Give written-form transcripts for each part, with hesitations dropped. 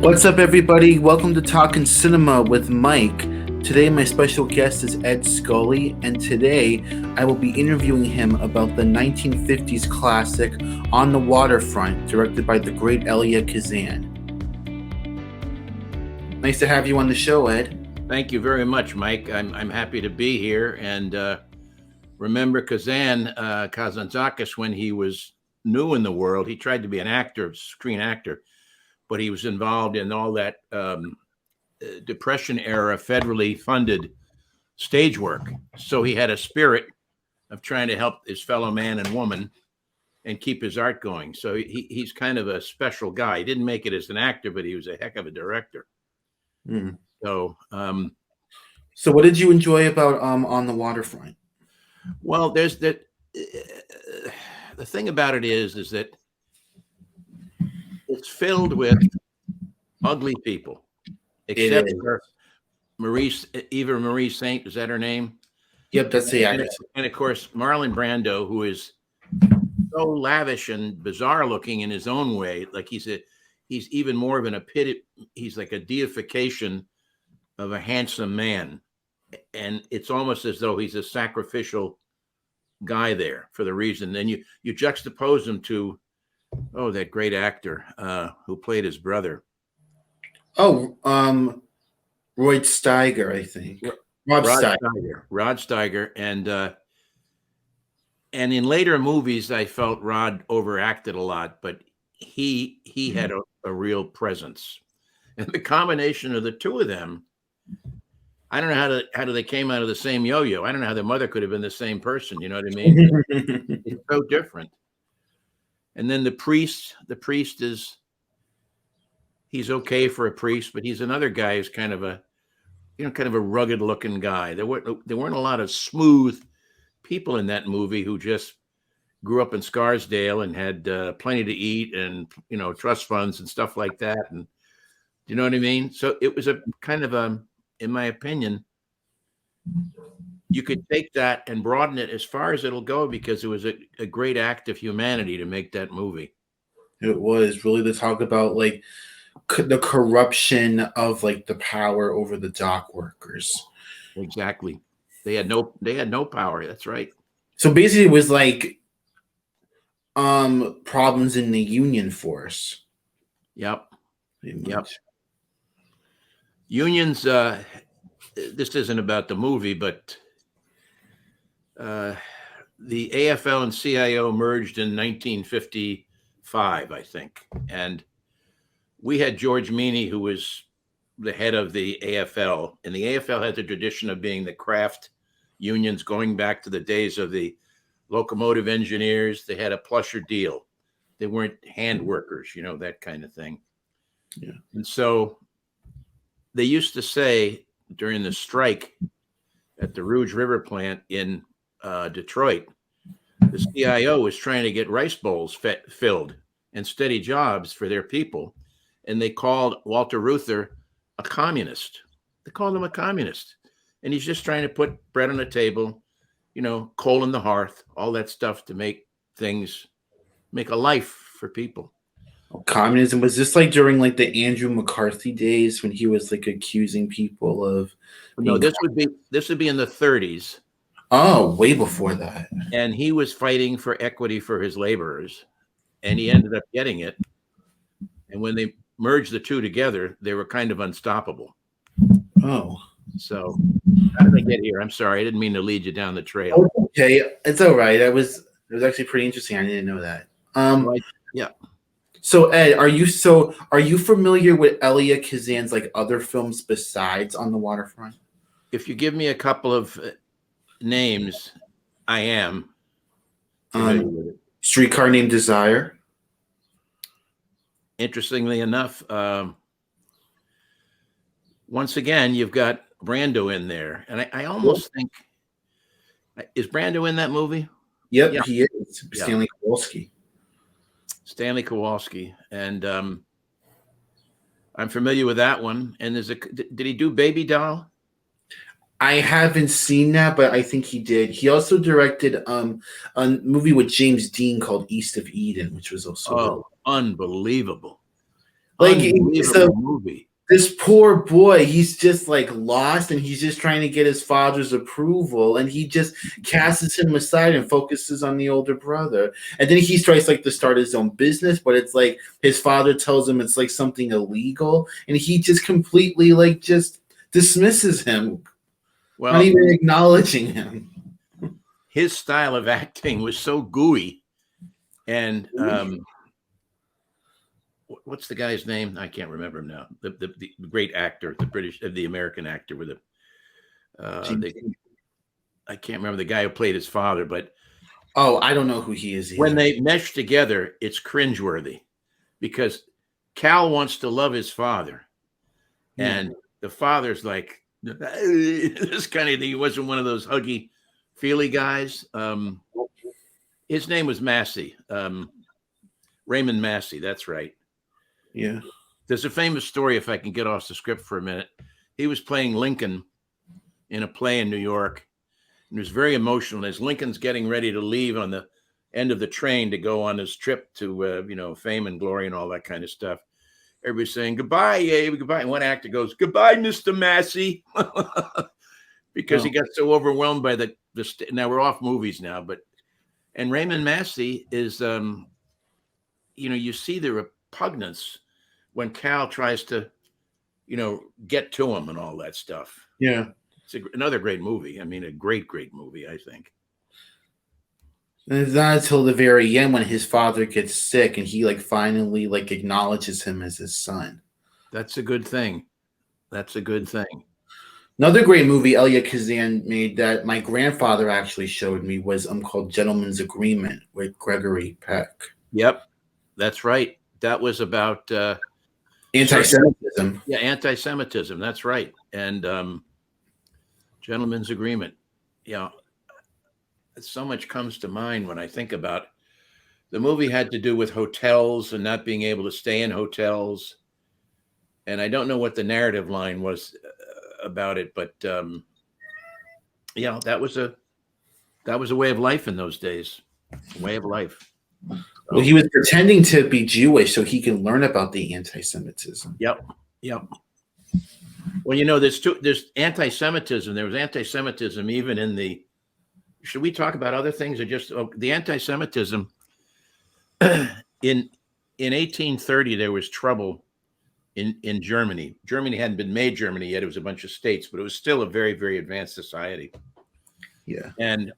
What's up, everybody? Welcome to Talkin Cinema with Mike. Today, my special guest is Ed Scully, and today I will be interviewing him about the 1950s classic On the Waterfront, directed by the great Elia Kazan. Nice to have you on the show, Ed. Thank you very much, Mike. I'm happy to be here. And remember Kazantzakis, when he was new in the world, he tried to be an actor, screen actor, but he was involved in all that Depression era federally funded stage work. So he had a spirit of trying to help his fellow man and woman and keep his art going. So he's kind of a special guy. He didn't make it as an actor, but he was a heck of a director. Mm. So what did you enjoy about On the Waterfront? Well, there's that. The thing about it is that it's filled with ugly people, except for Eva Marie Saint. Is that her name? Yep, that's the actress. And of course, Marlon Brando, who is so lavish and bizarre looking in his own way. Like he's even more of he's like a deification of a handsome man. And it's almost as though he's a sacrificial guy there for the reason. Then you juxtapose him to, that great actor who played his brother. Oh, Roy Steiger, I think. Rod Steiger. And in later movies, I felt Rod overacted a lot, but he had a real presence. And the combination of the two of them, I don't know how they came out of the same yo-yo. I don't know how their mother could have been the same person. You know what I mean? It's so different. And then the priest he's okay for a priest, but he's another guy who's kind of a rugged looking guy. There weren't a lot of smooth people in that movie who just grew up in Scarsdale and had plenty to eat and, trust funds and stuff like that. And you know what I mean? So it was a kind of in my opinion, you could take that and broaden it as far as it'll go, because it was a great act of humanity to make that movie. It was really to talk about like the corruption of like the power over the dock workers. Exactly. They had no power. That's right. So basically it was like problems in the union force. Yep. Unions, this isn't about the movie, but the AFL and CIO merged in 1955, I think. And we had George Meany, who was the head of the AFL. And the AFL had the tradition of being the craft unions going back to the days of the locomotive engineers. They had a plusher deal. They weren't hand workers, that kind of thing. Yeah. And so they used to say during the strike at the Rouge River plant in Detroit, the CIO was trying to get rice bowls filled and steady jobs for their people. And they called Walter Reuther a communist. They called him a communist. And he's just trying to put bread on the table, coal in the hearth, all that stuff to make a life for people. Communism, was this like during like the Andrew McCarthy days when he was like accusing people of? No, this would be in the 30s. Oh, way before that. And he was fighting for equity for his laborers, and he ended up getting it. And when they merged the two together, they were kind of unstoppable. Oh, so how did I get here? I'm sorry, I didn't mean to lead you down the trail. Okay, it's all right. It was actually pretty interesting. I didn't know that. Yeah. So Ed, are you familiar with Elia Kazan's like other films besides On the Waterfront? If you give me a couple of names, I am. Streetcar Named Desire. Interestingly enough, once again, you've got Brando in there, and I almost think, is Brando in that movie? Yep, yeah. He is. Stanley Kowalski, and I'm familiar with that one. And did he do Baby Doll? I haven't seen that, but I think he did. He also directed a movie with James Dean called East of Eden, which was also unbelievable. Like, Unbelievable so movie. this poor boy, he's just like lost, and he's just trying to get his father's approval, and he just casts him aside and focuses on the older brother. And then he tries like to start his own business, but it's like his father tells him it's like something illegal, and he just completely like just dismisses him, not Well, even acknowledging him. his style of acting was so gooey. And what's the guy's name? I can't remember him now. The great actor, the American actor with I can't remember the guy who played his father, but I don't know who he is either. When they mesh together, it's cringeworthy because Cal wants to love his father, and the father's like this kind of thing. He wasn't one of those huggy, feely guys. His name was Massey, Raymond Massey. That's right. Yeah. There's a famous story, if I can get off the script for a minute. He was playing Lincoln in a play in New York. And it was very emotional. As Lincoln's getting ready to leave on the end of the train to go on his trip to, fame and glory and all that kind of stuff, everybody's saying, goodbye, Abe, goodbye. And one actor goes, goodbye, Mr. Massey. Because he got so overwhelmed by now we're off movies now, and Raymond Massey is, you see the repugnance when Cal tries to, get to him and all that stuff. Yeah. It's another great movie. I mean, a great, great movie, I think. And it's not until the very end when his father gets sick and he finally acknowledges him as his son. That's a good thing. That's a good thing. Another great movie Elia Kazan made that my grandfather actually showed me was called Gentleman's Agreement with Gregory Peck. Yep, that's right. That was about anti-Semitism. Yeah, anti-Semitism. That's right. And Gentleman's Agreement. Yeah, so much comes to mind when I think about the movie. Had to do with hotels and not being able to stay in hotels. And I don't know what the narrative line was about it, but that was a way of life in those days. A way of life. Well, he was pretending to be Jewish so he can learn about the anti-Semitism. Yep. Well, there's anti-Semitism. There was anti-Semitism even in the. Should we talk about other things or just the anti-Semitism? In 1830, there was trouble in Germany. Germany hadn't been made Germany yet. It was a bunch of states, but it was still a very, very advanced society. Yeah. And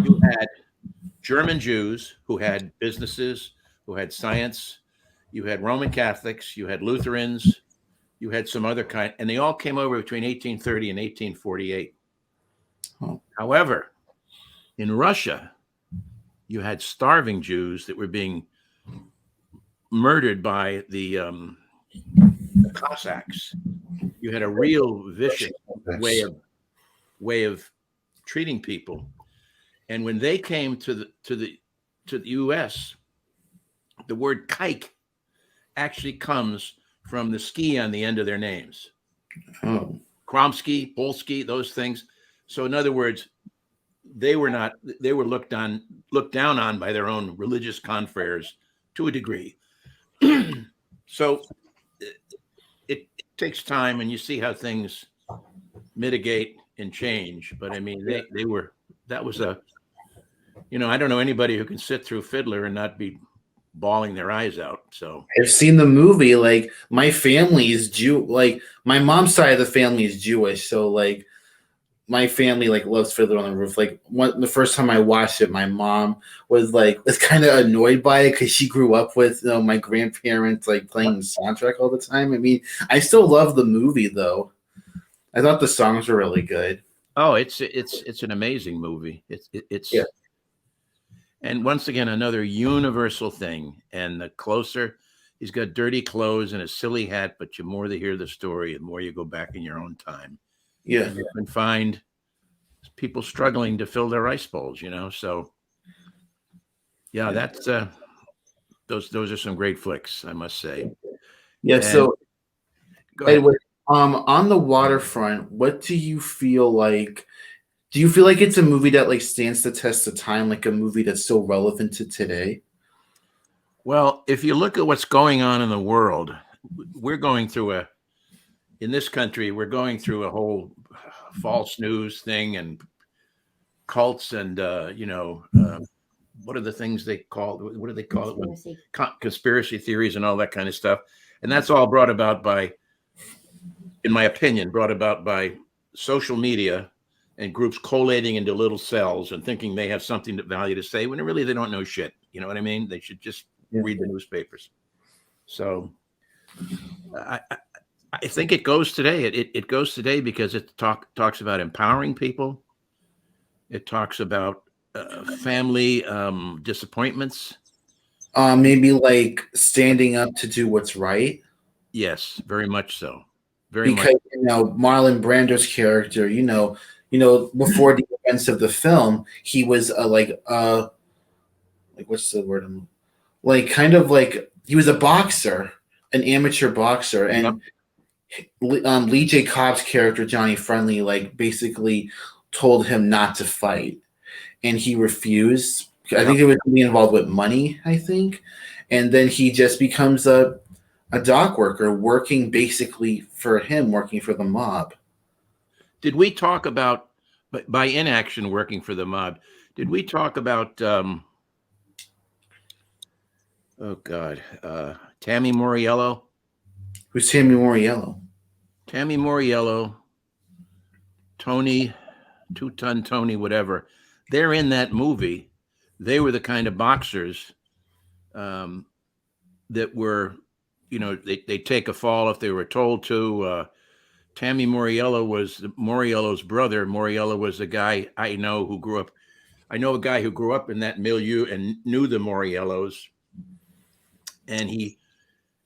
you had German Jews who had businesses, who had science. You had Roman Catholics. You had Lutherans. You had some other kind. And they all came over between 1830 and 1848. Oh. However, in Russia, you had starving Jews that were being murdered by the Cossacks. You had a real vicious way of treating people. And when they came to the U.S., the word kike actually comes from the ski on the end of their names. Oh. Kromsky, Polsky, those things. So in other words, they were looked down on by their own religious confreres to a degree. So it takes time, and you see how things mitigate and change. But I mean, that was I don't know anybody who can sit through Fiddler and not be bawling their eyes out. So I've seen the movie. My family is my mom's side of the family is Jewish, so my family loves Fiddler on the Roof. The first time I watched it, my mom was kind of annoyed by it because she grew up with my grandparents playing the soundtrack all the time. I mean, I still love the movie though. I thought the songs were really good. Oh, it's an amazing movie. It's yeah. And once again, another universal thing. And the closer he's got dirty clothes and a silly hat, but the more they hear the story, the more you go back in your own time. Yeah. And you can find people struggling to fill their ice bowls, So yeah, that's those are some great flicks, I must say. Yeah. And, so go ahead. On the waterfront, what do you feel like? Do you feel like it's a movie that stands the test of time, a movie that's still relevant to today? Well, if you look at what's going on in the world, we're going through in this country, we're going through a whole false news thing and cults and, what are the things they call, what do they call Conspiracy. it? Conspiracy theories and all that kind of stuff. And that's all brought about by, in my opinion, brought about by social media and groups collating into little cells and thinking they have something of value to say when really they don't know shit. You know what I mean? They should just read the newspapers. So I think it goes today. It goes today because it talks about empowering people. It talks about family disappointments. Maybe like standing up to do what's right. Yes, very much so. Very Because much. Marlon Brando's character, before the events of the film, he was like what's the word? Like kind of like he was a boxer, an amateur boxer, and Lee J. Cobb's character Johnny Friendly like basically told him not to fight, and he refused. I think it was being involved with money. I think, and then he just becomes a dock worker working basically for him, working for the mob. Did we talk about, by inaction working for the mob, did we talk about, Tammy Moriello? Who's Tammy Moriello? Tammy Moriello, Tony, Two-Ton Tony, whatever. They're in that movie. They were the kind of boxers that were, they take a fall if they were told to. Tammy Moriello was Moriello's brother. Moriello was a guy I know who grew up. I know a guy who grew up in that milieu and knew the Moriellos. And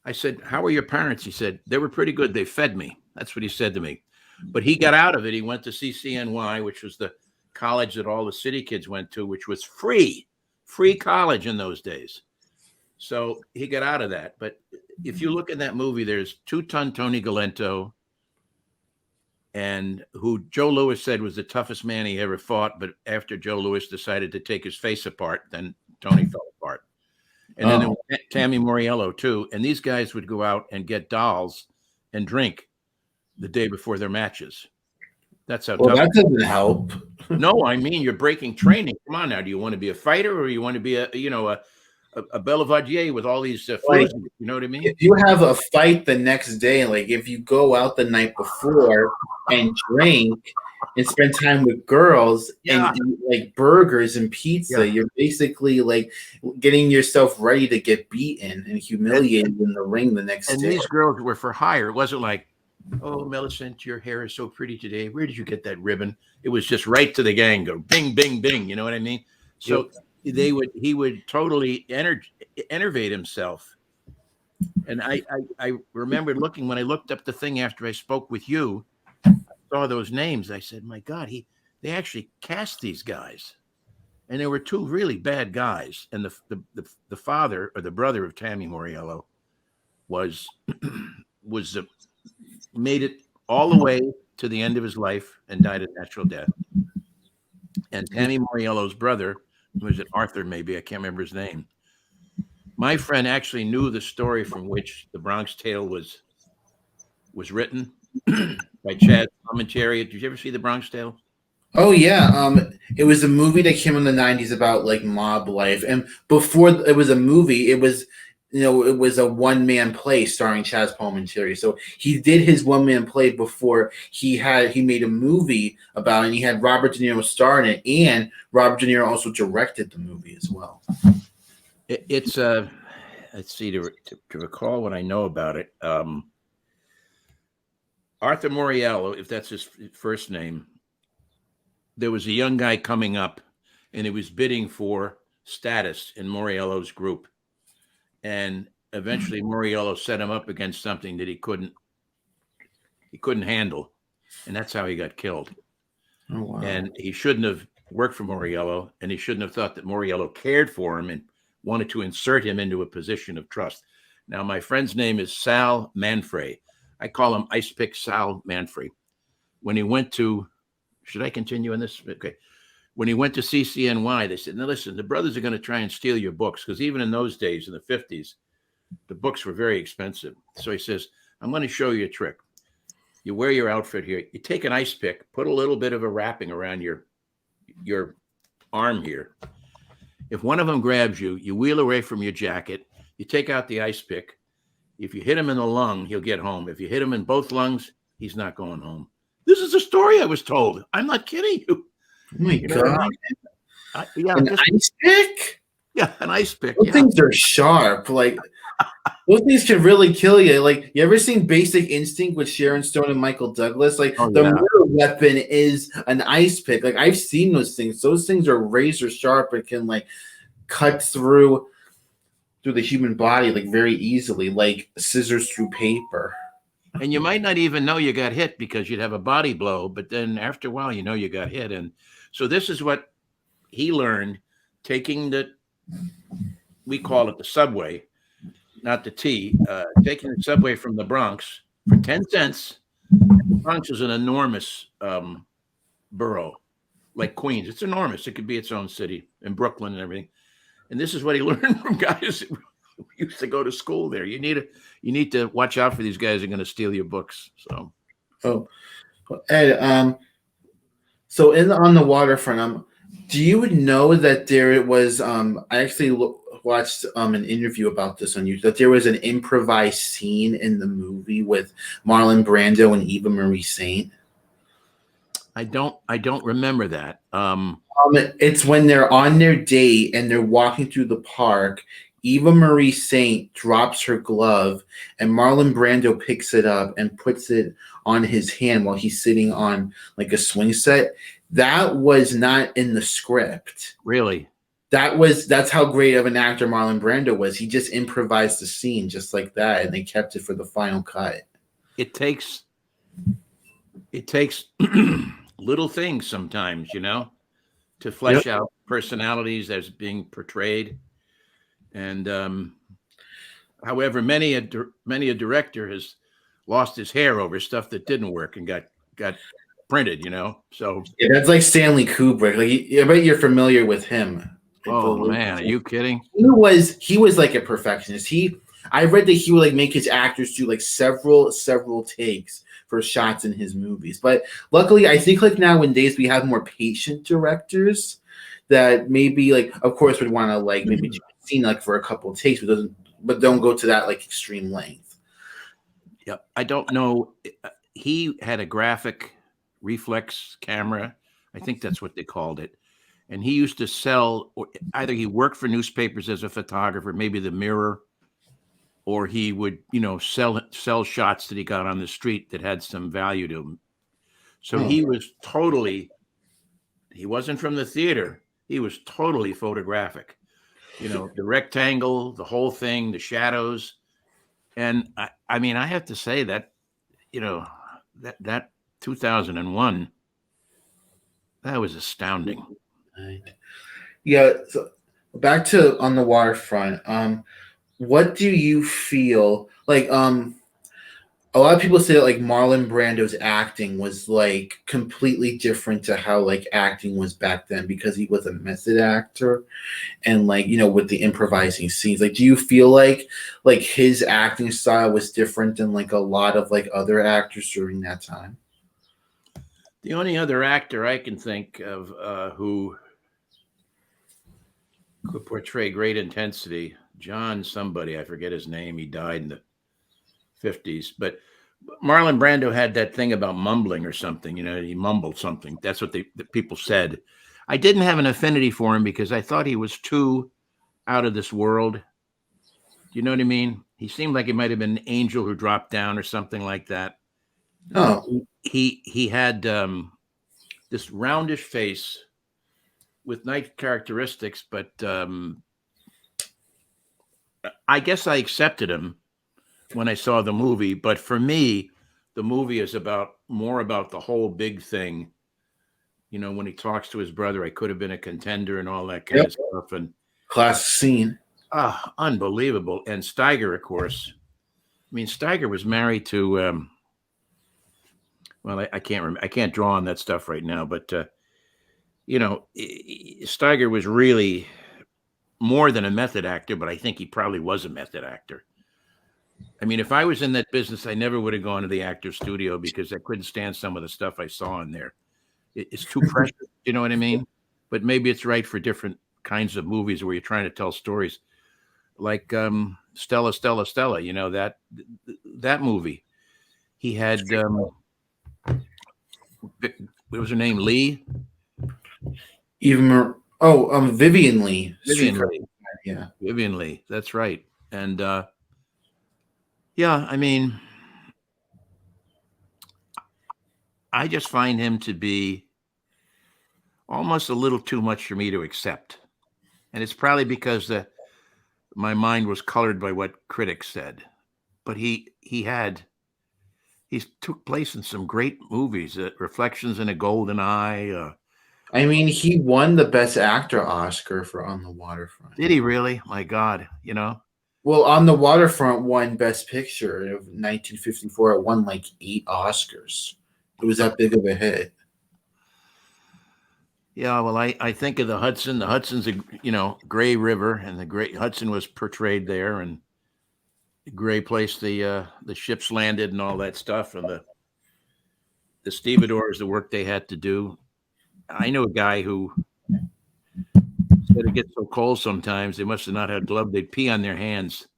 I said, "How are your parents?" He said, "They were pretty good. They fed me." That's what he said to me. But he got out of it. He went to CCNY, which was the college that all the city kids went to, which was free college in those days. So he got out of that. But if you look at that movie, there's Two-Ton Tony Galento, and who Joe Louis said was the toughest man he ever fought. But after Joe Louis decided to take his face apart, then Tony fell apart. And then there was Tammy Moriello too. And these guys would go out and get dolls and drink the day before their matches. That's how tough. That doesn't help. No, I mean, you're breaking training. Come on now. Do you want to be a fighter, or you want to be a Bellavadier with all these foods? You know what I mean? If you have a fight the next day, like if you go out the night before and drink and spend time with girls and eat like burgers and pizza, you're basically like getting yourself ready to get beaten and humiliated in the ring the next day. And these girls were for hire. It wasn't like, "Oh, Millicent, your hair is so pretty today. Where did you get that ribbon?" It was just right to the gang, go bing, bing, bing. You know what I mean? So he would totally enervate himself. And I remember when I looked up the thing after I spoke with you, I saw those names. I said, "My God, they actually cast these guys." And there were two really bad guys. And the father or the brother of Tammy Moriello was made it all the way to the end of his life and died a natural death. And Tammy Moriello's brother, was it Arthur maybe? I can't remember his name. My friend actually knew the story from which The Bronx Tale was written by Chad Palminteri. Did you ever see The Bronx Tale? Oh yeah, it was a movie that came in the 90s about like mob life, and before it was a movie, it was a one-man play starring Chaz Palminteri. So he did his one-man play before he made a movie about it, and he had Robert De Niro star in it, and Robert De Niro also directed the movie as well. It's let's see, to recall what I know about it. Arthur Moriello, if that's his first name, there was a young guy coming up, and he was bidding for status in Moriello's group. And eventually Moriello set him up against something that he couldn't handle. And that's how he got killed. Oh, wow. And he shouldn't have worked for Moriello, and he shouldn't have thought that Moriello cared for him and wanted to insert him into a position of trust. Now, my friend's name is Sal Manfrey. I call him Ice Pick Sal Manfrey. When he went to, should I continue on this? Okay. When he went to CCNY, they said, "Now listen, the brothers are going to try and steal your books." Because even in those days, in the 50s, The books were very expensive. So he says, I'm going to show you a trick. You wear your outfit here. You take an ice pick, put a little bit of a wrapping around your arm here. If one of them grabs you, you wheel away from your jacket. You take out the ice pick. If you hit him in the lung, he'll get home. If you hit him in both lungs, he's not going home. This is a story I was told. I'm not kidding you. Oh my God. Yeah, An ice pick? Yeah, an ice pick. Those things are sharp. Like, those things can really kill you. Like, you ever seen Basic Instinct with Sharon Stone and Michael Douglas? Like, the murder weapon is an ice pick. Like, I've seen those things. Those things are razor sharp and can, like, cut through the human body, like, very easily, like scissors through paper. And you might not even know you got hit because you'd have a body blow, but then after a while, you know you got hit. And so this is what he learned, taking we call it the subway, not the T, taking the subway from the Bronx for 10 cents. The Bronx is an enormous borough, like Queens. It's enormous. It could be its own city, and Brooklyn and everything. And this is what he learned from guys who used to go to school there. You need to watch out for these guys who are going to steal your books. So, Ed, so on the waterfront, do you know that there was? I actually watched an interview about this on YouTube. That there was an improvised scene in the movie with Marlon Brando and Eva Marie Saint. I don't remember that. It's when they're on their date and they're walking through the park. Eva Marie Saint drops her glove, and Marlon Brando picks it up and puts it on his hand while he's sitting on like a swing set. That was not in the script. Really? That's how great of an actor Marlon Brando was. He just improvised the scene just like that, and they kept it for the final cut. It takes little things sometimes, to flesh out personalities as being portrayed. And however, many a director has lost his hair over stuff that didn't work and got printed, So yeah, that's like Stanley Kubrick. Like, I bet you're familiar with him. Oh man, are you kidding? He was like a perfectionist. I read that he would like make his actors do like several takes for shots in his movies. But luckily, I think like nowadays we have more patient directors that maybe like, of course, would want to like maybe do a scene like for a couple of takes, but don't go to that like extreme length. Yeah, I don't know. He had a graphic reflex camera. I think that's what they called it. And he used to sell, or either he worked for newspapers as a photographer, maybe the Mirror, or he would, sell shots that he got on the street that had some value to him. So he wasn't from the theater. He was totally photographic. The rectangle, the whole thing, the shadows. And I mean, I have to say that, that 2001, that was astounding. Yeah. So back to On the Waterfront. What do you feel like? A lot of people say that like Marlon Brando's acting was like completely different to how like acting was back then because he was a method actor, and like with the improvising scenes. Like, do you feel like his acting style was different than like a lot of like other actors during that time? The only other actor I can think of who could portray great intensity, John somebody, I forget his name. He died in the 50s. But Marlon Brando had that thing about mumbling or something. He mumbled something. That's what the people said. I didn't have an affinity for him because I thought he was too out of this world. Do you know what I mean? He seemed like he might have been an angel who dropped down or something like that. Oh. He had this roundish face with nice characteristics, but I guess I accepted him when I saw the movie. But for me, the movie is more about the whole big thing. When he talks to his brother, I could have been a contender and all that kind of stuff. And classic scene. Unbelievable. And Steiger, of course. I mean, Steiger was married to well, I can't remember. I can't draw on that stuff right now, but Steiger was really more than a method actor, but I think he probably was a method actor. I mean, if I was in that business, I never would have gone to the actor's studio because I couldn't stand some of the stuff I saw in there. It's too precious. You know what I mean? But maybe it's right for different kinds of movies where you're trying to tell stories, like Stella, Stella, Stella. You know that movie. He had what was her name? Lee, Vivian Lee, Vivian Streetcar. Lee, Yeah. Vivian Lee. That's right. And yeah, I mean, I just find him to be almost a little too much for me to accept, and it's probably because my mind was colored by what critics said. But he took place in some great movies. Reflections in a Golden Eye. I mean, he won the Best Actor Oscar for On the Waterfront. Did he really? My God, you know. Well, On the Waterfront won Best Picture of 1954. It won like 8 Oscars. It was that big of a hit. Yeah, well, I think of the Hudson. The Hudson's a gray river, and the great Hudson was portrayed there, and the gray place the ships landed and all that stuff, and the stevedores, the work they had to do. I know a guy who said it gets so cold sometimes they must have not had gloves. They'd pee on their hands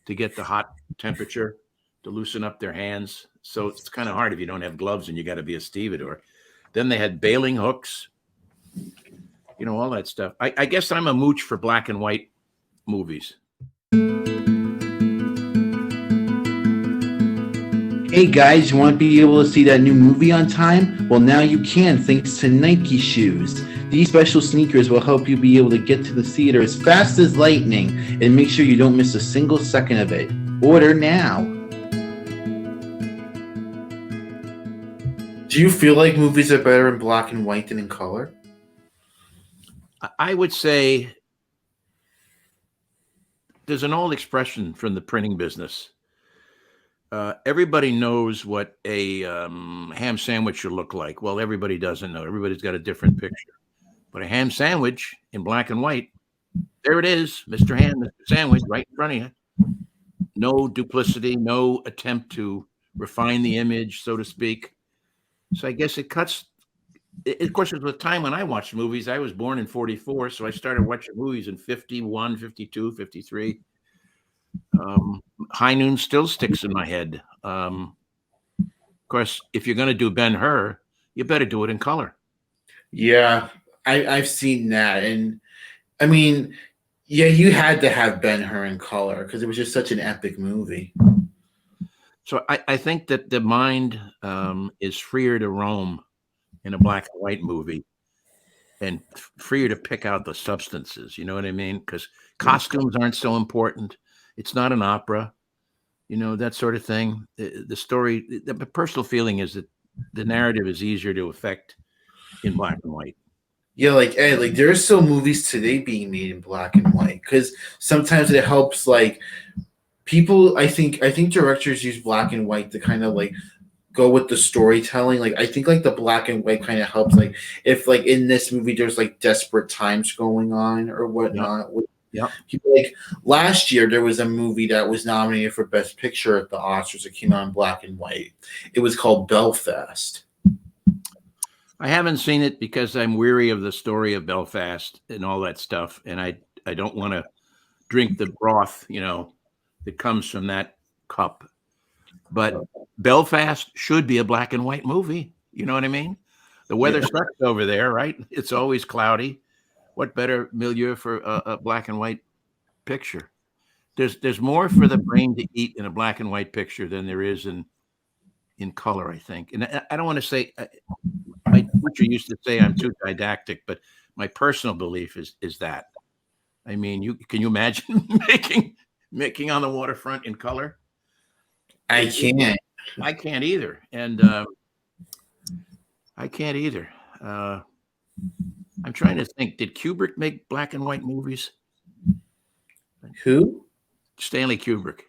to get the hot temperature to loosen up their hands. So it's kind of hard if you don't have gloves and you got to be a stevedore. Then they had bailing hooks, all that stuff. I guess I'm a mooch for black and white movies. Hey guys, you want to be able to see that new movie on time? Well, now you can thanks to Nike shoes. These special sneakers will help you be able to get to the theater as fast as lightning and make sure you don't miss a single second of it. Order now. Do you feel like movies are better in black and white than in color? I would say there's an old expression from the printing business. Everybody knows what a ham sandwich should look like. Well, everybody doesn't know. Everybody's got a different picture. But a ham sandwich in black and white, there it is, Mr. Ham, Mr. Sandwich, right in front of you. No duplicity, no attempt to refine the image, so to speak. So I guess it cuts. Of course, it was a time when I watched movies. I was born in 44, so I started watching movies in 51, 52, 53. High Noon still sticks in my head. Of course, if you're going to do Ben-Hur, you better do it in color. Yeah, I've seen that. And I mean, yeah, you had to have Ben-Hur in color because it was just such an epic movie. So I think that the mind is freer to roam in a black and white movie and freer to pick out the substances. You know what I mean? Because costumes aren't so important. It's not an opera, that sort of thing. The story, the personal feeling is that the narrative is easier to affect in black and white. Yeah, like Ed, like there are still movies today being made in black and white because sometimes it helps like people. I think directors use black and white to kind of like go with the storytelling. Like I think like the black and white kind of helps. Like if like in this movie there's like desperate times going on or whatnot. Yeah. Like last year there was a movie that was nominated for Best Picture at the Oscars. It came out in black and white. It was called Belfast. I haven't seen it because I'm weary of the story of Belfast and all that stuff, and I don't want to drink the broth, that comes from that cup. But Belfast should be a black and white movie. You know what I mean? The weather sucks over there, right? It's always cloudy. What better milieu for a black and white picture? There's more for the brain to eat in a black and white picture than there is in color, I think. And I don't want to say my teacher used to say I'm too didactic, but my personal belief is that. I mean, can you imagine making On the Waterfront in color? I can't. I can't either, and I can't either. I'm trying to think. Did Kubrick make black and white movies? Who? Stanley Kubrick.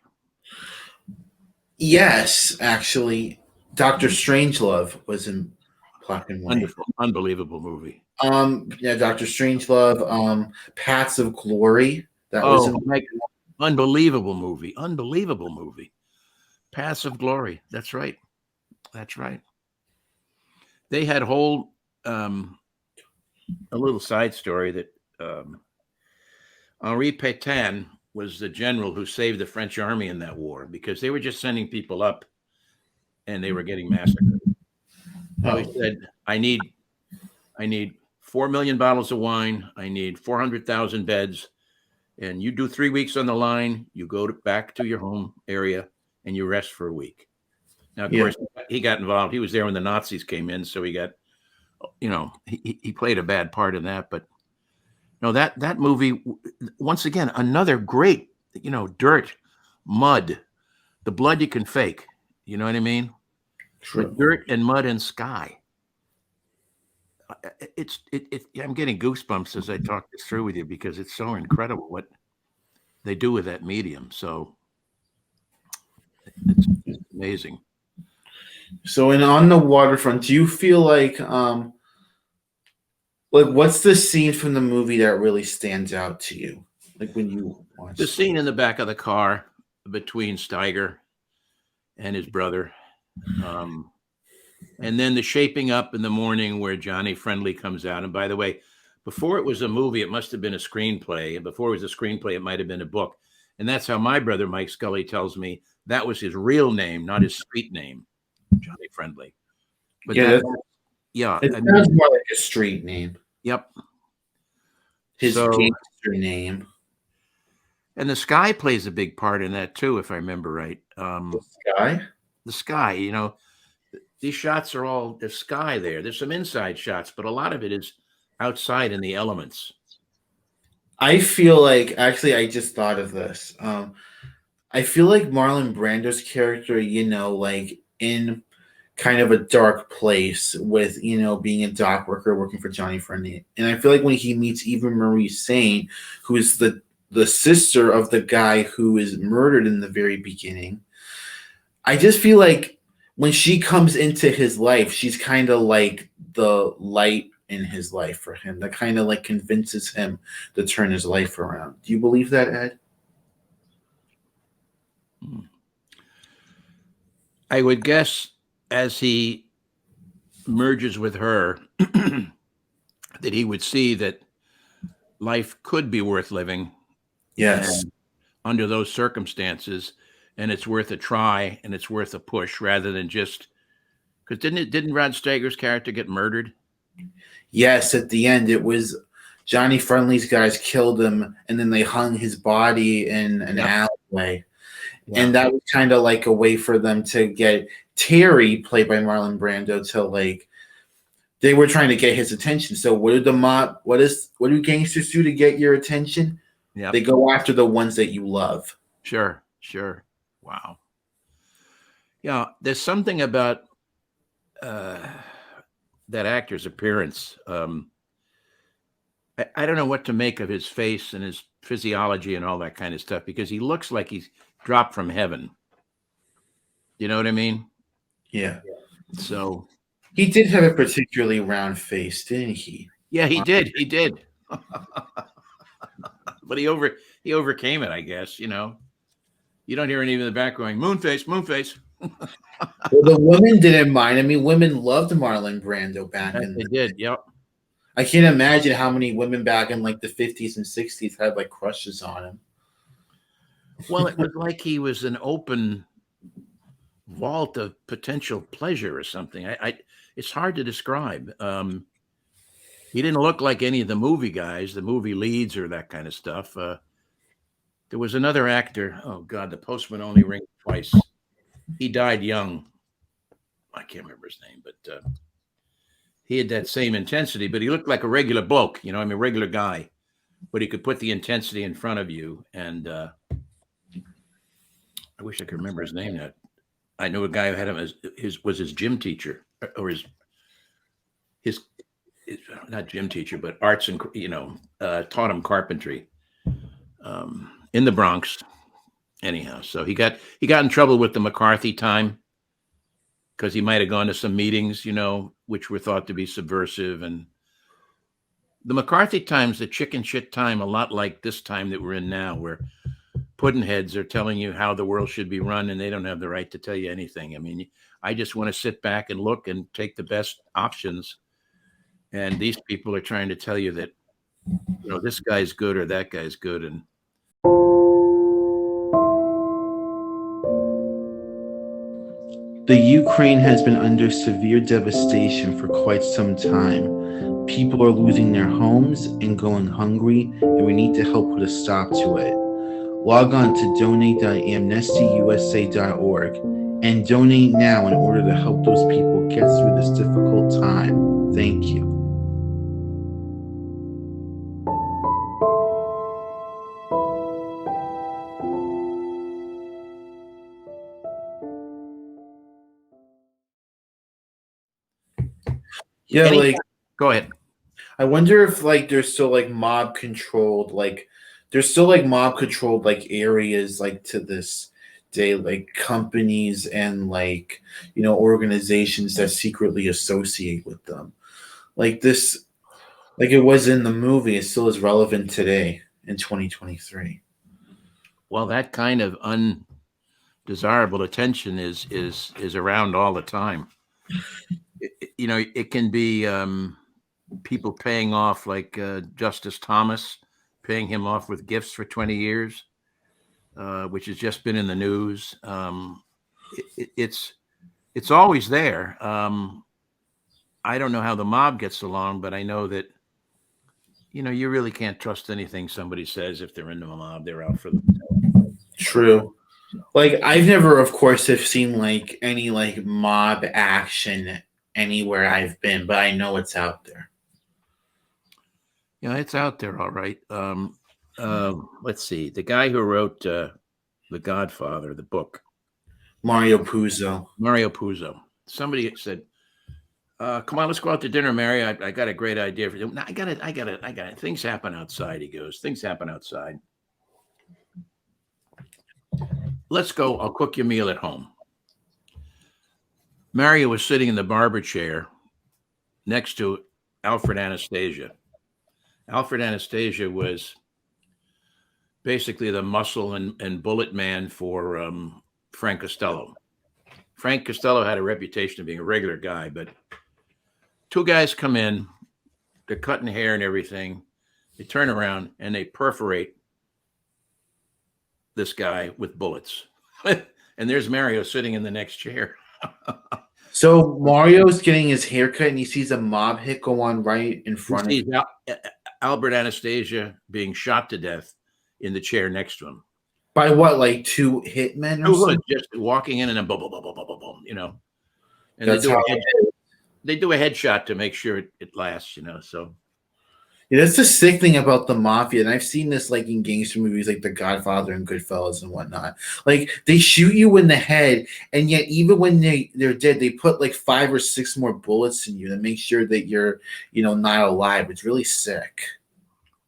Yes, actually, Dr. Strangelove was in black and white. Wonderful, unbelievable movie. Yeah, Dr. Strangelove, Paths of Glory. That was unbelievable movie. Unbelievable movie. Paths of Glory. That's right. That's right. They had a little side story that Henri Pétain was the general who saved the French army in that war because they were just sending people up and they were getting massacred. So he Oh, said, I need 4 million bottles of wine. I need 400,000 beds. And you do 3 weeks on the line. You go back to your home area and you rest for a week. Now, of yeah. course, he got involved. He was there when the Nazis came in. So he got, he played a bad part in that. But no, that movie, once again, another great, dirt, mud, the blood you can fake. You know what I mean? But True. dirt and mud and sky. I'm getting goosebumps as I talk this through with you because it's so incredible what they do with that medium. So it's amazing. So, and on the waterfront, do you feel like what's the scene from the movie that really stands out to you? Like when you watch The it? scene in the back of the car between Steiger and his brother. And then the shaping up in the morning where Johnny Friendly comes out. And by the way, before it was a movie, it must have been a screenplay. And before it was a screenplay, it might have been a book. And that's how my brother, Mike Scully, tells me that was his real name, not his street name, Johnny Friendly. But Yeah, yeah, it I sounds mean, more like a street name. yep. His So, gangster name. and the sky plays a big part in that too, if I remember right. The sky. The sky, these shots are all the sky there. There's some inside shots, but a lot of it is outside in the elements. I feel like actually I just thought of this. I feel like Marlon Brando's character, like in kind of a dark place with, being a dock worker working for Johnny Friendly. And I feel like when he meets Eva Marie Saint, who is the sister of the guy who is murdered in the very beginning, I just feel like when she comes into his life, she's kind of like the light in his life for him that kind of like convinces him to turn his life around. Do you believe that, Ed? I would guess as he merges with her, that he would see that life could be worth living Yes. and under those circumstances, and it's worth a try and it's worth a push rather than just because didn't Rod Steiger's character get murdered? Yes, at the end it was Johnny Friendly's guys killed him and then they hung his body in an Yep. alleyway. Yeah. And that was kind of like a way for them to get Terry, played by Marlon Brando, to like they were trying to get his attention. So what did the mob what do gangsters do to get your attention? Yeah. They go after the ones that you love. Sure. Wow. Yeah, there's something about that actor's appearance. I don't know what to make of his face and his physiology and all that kind of stuff because he looks like he's dropped from heaven. You know what I mean? Yeah. So He did have a particularly round face, didn't he? yeah, he did. He did. But he overcame it, I guess. You don't hear any in the back going, "Moonface, Moonface." Well, the women didn't mind. I mean, women loved Marlon Brando back Yes, in they the did. Yep. I can't imagine how many women back in like the 50s and 60s had like crushes on him. Well, it was like he was an open vault of potential pleasure or something. It's hard to describe. He didn't look like any of the movie guys, the movie leads, or that kind of stuff. There was another actor. Oh God, the postman only rings twice. He died young. I can't remember his name, but he had that same intensity. But he looked like a regular bloke. Regular guy. But he could put the intensity in front of you. And I wish I could remember his name. Now I know a guy who had him as his gym teacher, or his not gym teacher, but arts and taught him carpentry in the Bronx. Anyhow, so he got in trouble with the McCarthy time because he might have gone to some meetings, which were thought to be subversive. And the McCarthy time's the chicken shit time, a lot like this time that we're in now, where puddinheads are telling you how the world should be run, and they don't have the right to tell you anything. I mean, I just want to sit back and look and take the best options. And these people are trying to tell you that, this guy's good or that guy's good. And The Ukraine has been under severe devastation for quite some time. People are losing their homes and going hungry, and we need to help put a stop to it. Log on to donate.amnestyusa.org and donate now in order to help those people get through this difficult time. Thank you. Yeah, go ahead. I wonder if there's still mob controlled areas to this day, companies and organizations that secretly associate with them. This, it was in the movie, it still is relevant today in 2023. Well, that kind of undesirable attention is around all the time. It can be people paying off, like Justice Thomas, paying him off with gifts for 20 years, which has just been in the news. It's always there. I don't know how the mob gets along, but I know that, you really can't trust anything somebody says. If they're into a mob, they're out for themselves. True. I've never, of course, have seen any mob action anywhere I've been, but I know it's out there. Yeah, it's out there, all right. Let's see. The guy who wrote The Godfather, the book, Mario Puzo. Somebody said, "Come on, let's go out to dinner, Mary. I got a great idea for you." No, I got it. Things happen outside. He goes, "Things happen outside. Let's go. I'll cook your meal at home." Mario was sitting in the barber chair next to Alfred Anastasia. Alfred Anastasia was basically the muscle and bullet man for Frank Costello. Frank Costello had a reputation of being a regular guy, but two guys come in, they're cutting hair and everything. They turn around and they perforate this guy with bullets. And there's Mario sitting in the next chair. So Mario's getting his haircut and he sees a mob hit go on right in front of him. Albert Anastasia being shot to death in the chair next to him. By what, two hitmen or something? Just walking in and then boom, boom, boom, boom, boom, boom, And That's they do a headshot to make sure it lasts, so. Yeah, that's the sick thing about the mafia, and I've seen this in gangster movies like The Godfather and Goodfellas and whatnot. They shoot you in the head, and yet even when they're dead, they put 5 or 6 more bullets in you to make sure that you're, not alive. It's really sick.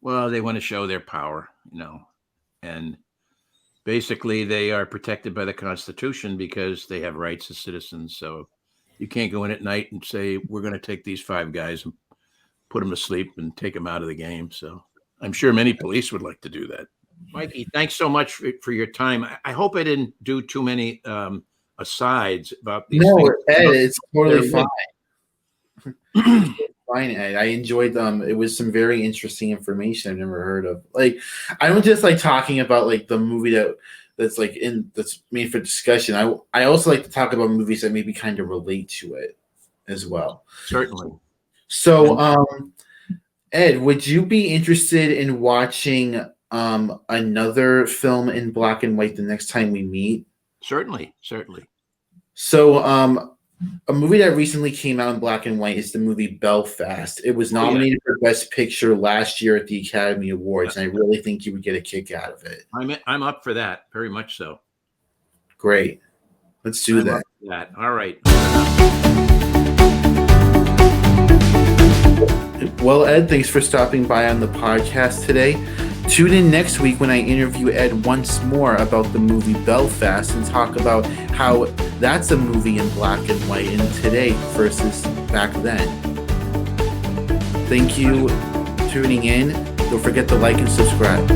Well, they want to show their power, and basically they are protected by the Constitution because they have rights as citizens. So you can't go in at night and say, we're going to take these 5 guys and put them to sleep and take them out of the game. So I'm sure many police would like to do that. Mikey, thanks so much for your time. I hope I didn't do too many asides about these things. Ed, it's totally fine. Fine, Ed. I enjoyed them. It was some very interesting information I've never heard of. I don't just talking about the movie that's made for discussion. I also like to talk about movies that maybe kind of relate to it as well. Certainly. So, Ed, would you be interested in watching another film in black and white the next time we meet? Certainly. So, a movie that recently came out in black and white is the movie Belfast. It was nominated for Best Picture last year at the Academy Awards, and I really think you would get a kick out of it. I'm up for that, very much so. Great. Let's do that. All right. Well, Ed, thanks for stopping by on the podcast today. Tune in next week when I interview Ed once more about the movie Belfast and talk about how that's a movie in black and white in today versus back then. Thank you for tuning in. Don't forget to like and subscribe.